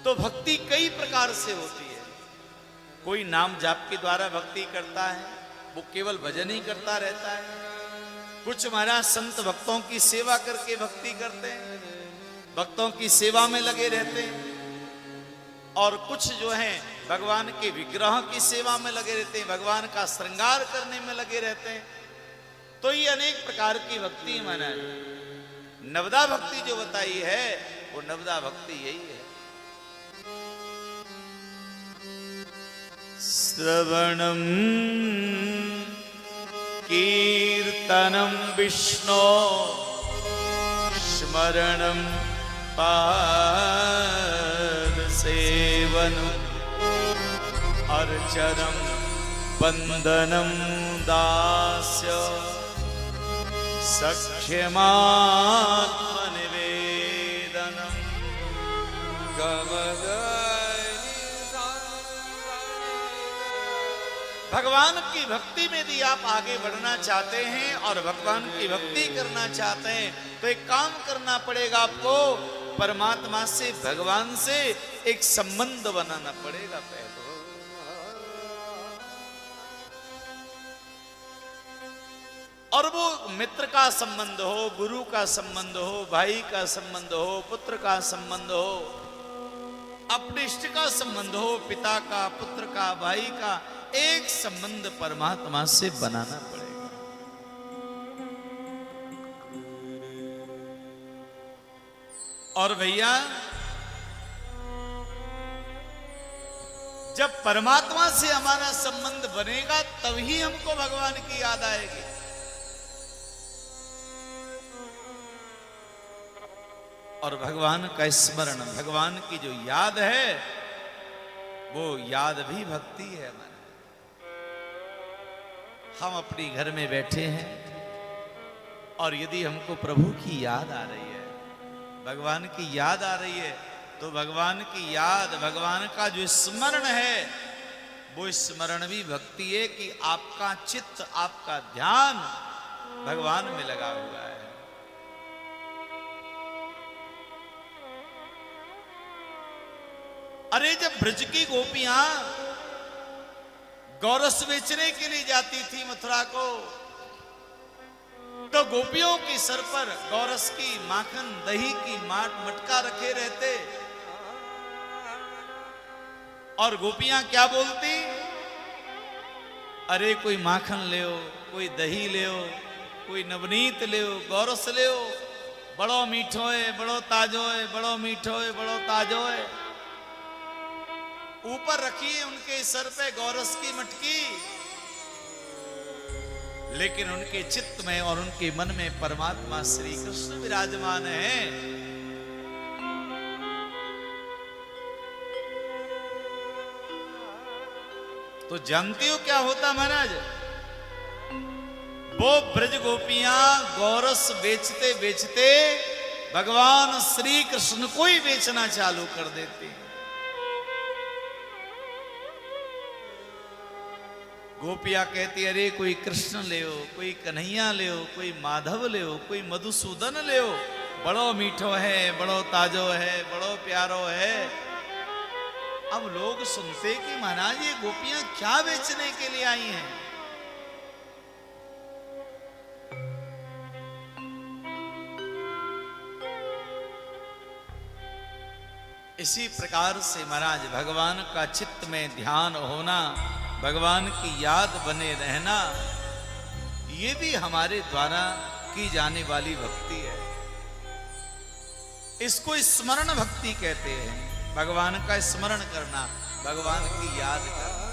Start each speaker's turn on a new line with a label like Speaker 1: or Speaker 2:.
Speaker 1: तो भक्ति कई प्रकार से होती है। कोई नाम जाप के द्वारा भक्ति करता है, वो केवल भजन ही करता रहता है। कुछ महाराज संत भक्तों की सेवा करके भक्ति करते हैं, भक्तों की सेवा में लगे रहते हैं। और कुछ जो हैं भगवान के विग्रह की सेवा में लगे रहते हैं, भगवान का श्रृंगार करने में लगे रहते हैं। तो ये अनेक प्रकार की भक्ति माना है। नवदा भक्ति जो बताई है वो नवदा भक्ति यही है। श्रवणम कीर्तनम विष्णु स्मरणम पाद सेवनम अर्चनम वंदनम दास्य सख्यमात्मनिवेदनम भगवान की भक्ति में यदि आप आगे बढ़ना चाहते हैं और भगवान की भक्ति करना चाहते हैं तो एक काम करना पड़ेगा आपको, परमात्मा से, भगवान से एक संबंध बनाना पड़ेगा पहले। और वो मित्र का संबंध हो, गुरु का संबंध हो, भाई का संबंध हो, पुत्र का संबंध हो, अपने इष्ट का संबंध हो, पिता का, पुत्र का, भाई का, एक संबंध परमात्मा से बनाना पड़ेगा। और भैया जब परमात्मा से हमारा संबंध बनेगा तभी हमको भगवान की याद आएगी। और भगवान का स्मरण, भगवान की जो याद है वो याद भी भक्ति है। हम अपने घर में बैठे हैं और यदि हमको प्रभु की याद आ रही है, भगवान की याद आ रही है, तो भगवान की याद, भगवान का जो स्मरण है वो स्मरण भी भक्ति है कि आपका चित्त, आपका ध्यान भगवान में लगा हुआ है। अरे जब ब्रज की गोपियां गौरस बेचने के लिए जाती थी मथुरा को, तो गोपियों के सर पर गौरस की, माखन, दही की मटका रखे रहते और गोपियां क्या बोलती, अरे कोई माखन ले, कोई दही ले, कोई नवनीत ले, गौरस ले, बड़ो मीठो है, बड़ो ताजो है, बड़ो मीठो है, बड़ो ताजो है। ऊपर रखिए उनके सर पे गौरस की मटकी, लेकिन उनके चित्त में और उनके मन में परमात्मा श्री कृष्ण विराजमान है। तो जानते हो क्या होता महाराज, वो ब्रज गोपियां गौरस बेचते बेचते भगवान श्री कृष्ण को ही बेचना चालू कर देती। गोपियां कहती, अरे कोई कृष्ण ले, कोई कन्हैया ले, कोई माधव ले, कोई मधुसूदन ले, बड़ो मीठो है, बड़ो ताजो है, बड़ो प्यारो है। अब लोग सुनते कि महाराज ये गोपियां क्या बेचने के लिए आई हैं। इसी प्रकार से महाराज भगवान का चित्त में ध्यान होना, भगवान की याद बने रहना, ये भी हमारे द्वारा की जाने वाली भक्ति है। इसको स्मरण भक्ति कहते हैं। भगवान का स्मरण करना, भगवान की याद करना।